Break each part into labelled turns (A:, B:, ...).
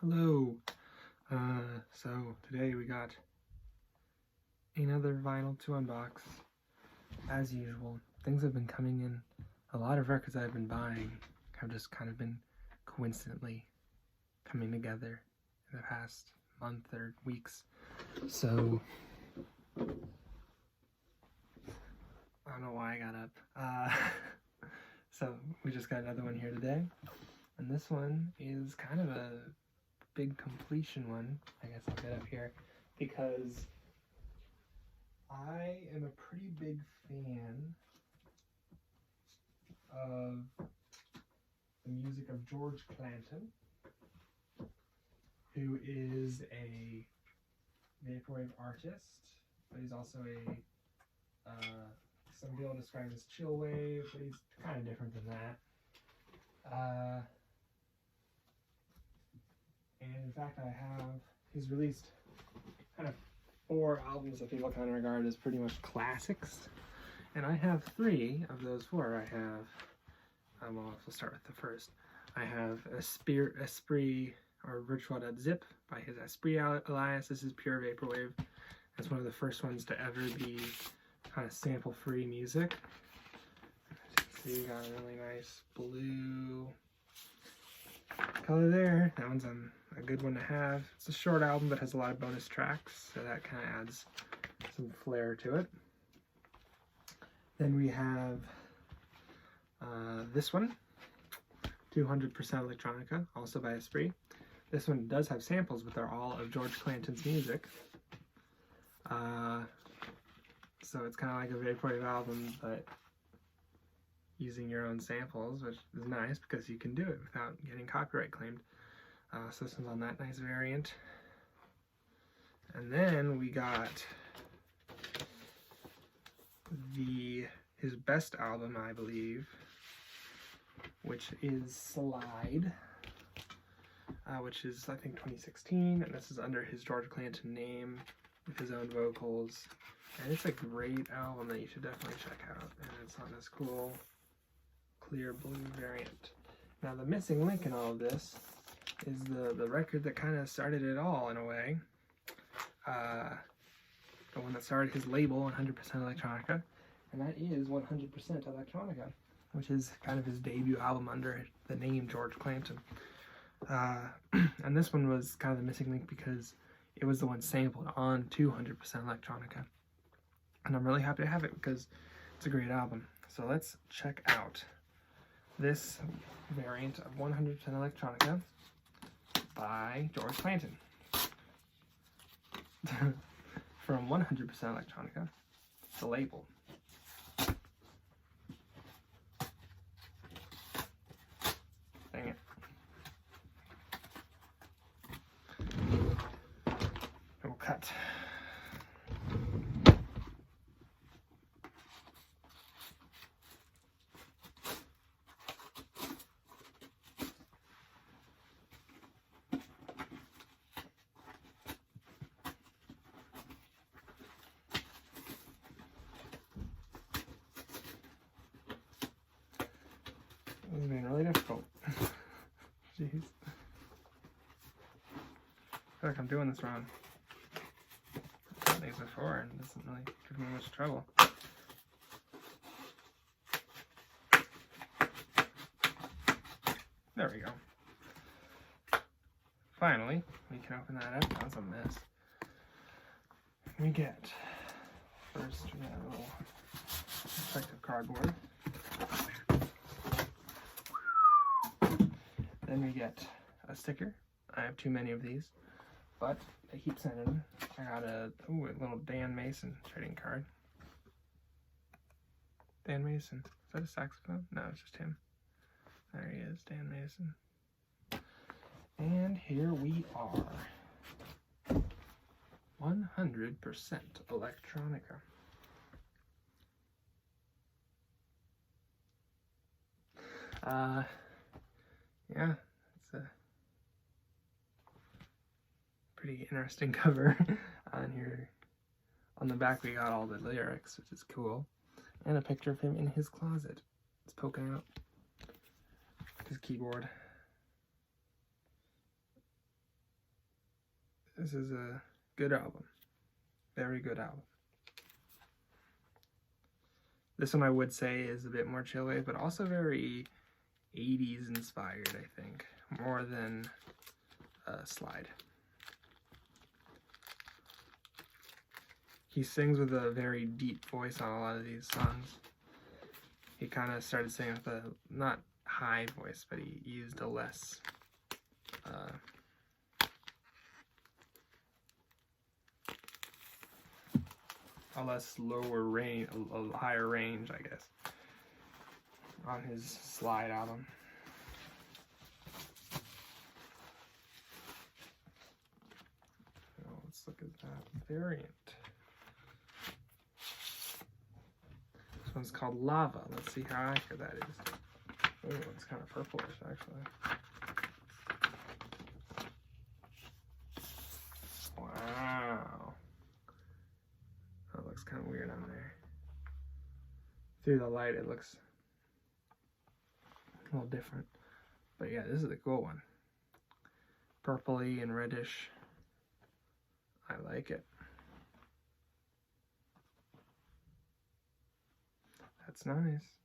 A: Hello. So today we got another vinyl to unbox. As usual, things have been coming in. A lot of records I've been buying have just kind of been coincidentally coming together in the past month or weeks. So I don't know why I got up. So we just got another one here today. And this one is kind of a big completion one. I guess I'll get up here because I am a pretty big fan of the music of George Clanton, who is a vaporwave artist, but he's also some people describe as chill wave, but he's kind of different than that. And in fact, he's released kind of 4 albums that people kind of regard as pretty much classics. And I have 3 of those 4. I have, well, we'll start with the first. I have Esprit or Virtual.zip by his Esprit alias. This is pure vaporwave. It's one of the first ones to ever be kind of sample-free music. So you got a really nice blue color there. That one's a good one to have. It's a short album but has a lot of bonus tracks, so that kind of adds some flair to it. Then we have this one, 200% Electronica, also by Esprit. This one does have samples, but they're all of George Clanton's music. So it's kind of like a vaporwave album, but using your own samples, which is nice because you can do it without getting copyright claimed. So this one's on that nice variant. And then we got his best album, I believe, which is Slide, which is, I think, 2016, and this is under his George Clanton name with his own vocals. And it's a great album that you should definitely check out. And it's on this cool clear blue variant. Now the missing link in all of this is the record that kind of started it all in a way. The one that started his label, 100% Electronica, and that is 100% Electronica, which is kind of his debut album under the name George Clanton. And this one was kind of the missing link because it was the one sampled on 200% Electronica. And I'm really happy to have it because it's a great album. So let's check out this variant of 100% Electronica by George Clanton. From 100% Electronica, the label. Dang it. We'll cut. This is being really difficult. Jeez. I feel like I'm doing this wrong. I've done these before and it doesn't really give me much trouble. There we go. Finally, we can open that up. That was a mess. We get, first we got a little protective cardboard. Then we get a sticker. I have too many of these, but they keep sending them. I got a little Dan Mason trading card. Dan Mason. Is that a saxophone? No, it's just him. There he is, Dan Mason. And here we are. 100% Electronica. Yeah, it's a pretty interesting cover. On here, on the back we got all the lyrics, which is cool, and a picture of him in his closet. It's poking out his keyboard. This is a good album. Very good album. This one I would say is a bit more chillwave, but also very 80s inspired, I think. More than Slide. He sings with a very deep voice on a lot of these songs. He kind of started singing with a, not high voice, but he used a less, lower range, a higher range, I guess, on his Slide album. So let's look at that variant. This one's called Lava. Let's see how accurate that is. Oh, it's kind of purplish, actually. Wow. That looks kind of weird on there. Through the light, it looks a little different. But yeah, this is a cool one. Purpley and reddish. I like it. That's nice.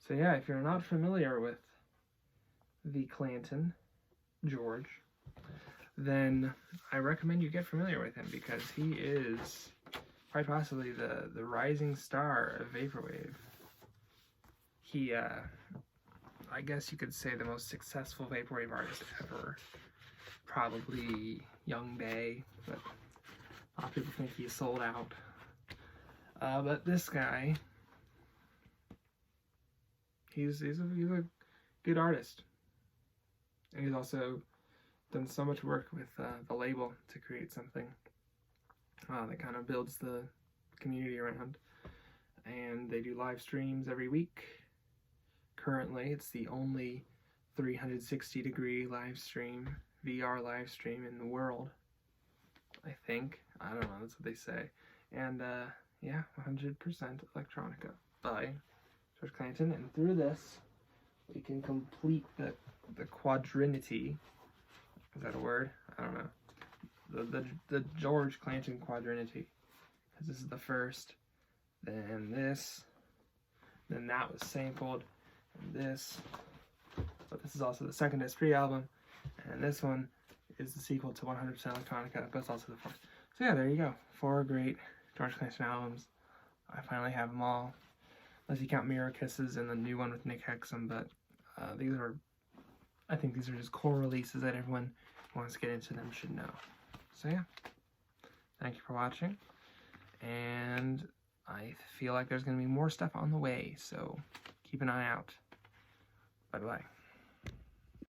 A: So yeah, if you're not familiar with the Clanton George, then I recommend you get familiar with him, because he is quite possibly the rising star of Vaporwave. He, I guess you could say the most successful Vaporwave artist ever. Probably Young Bay, but a lot of people think he's sold out. But this guy, he's a good artist. And he's also done so much work with the label to create something that kind of builds the community around. And they do live streams every week. Currently, it's the only 360-degree live stream, VR live stream in the world, I think. I don't know, that's what they say. And yeah, 100% Electronica by George Clanton. And through this, we can complete the quadrinity. Is that a word? I don't know. The George Clanton quadrinity. Because this is the first, then this, then that was sampled, and this. But this is also the second S3 album, and this one is the sequel to 100% Electronica, but it's also the fourth. So yeah, there you go. 4 great George Clanton albums. I finally have them all, unless you count Mirror Kisses and the new one with Nick Hexum, but I think these are just core releases that everyone who wants to get into them should know. So yeah, thank you for watching, and I feel like there's going to be more stuff on the way, so keep an eye out. Bye-bye.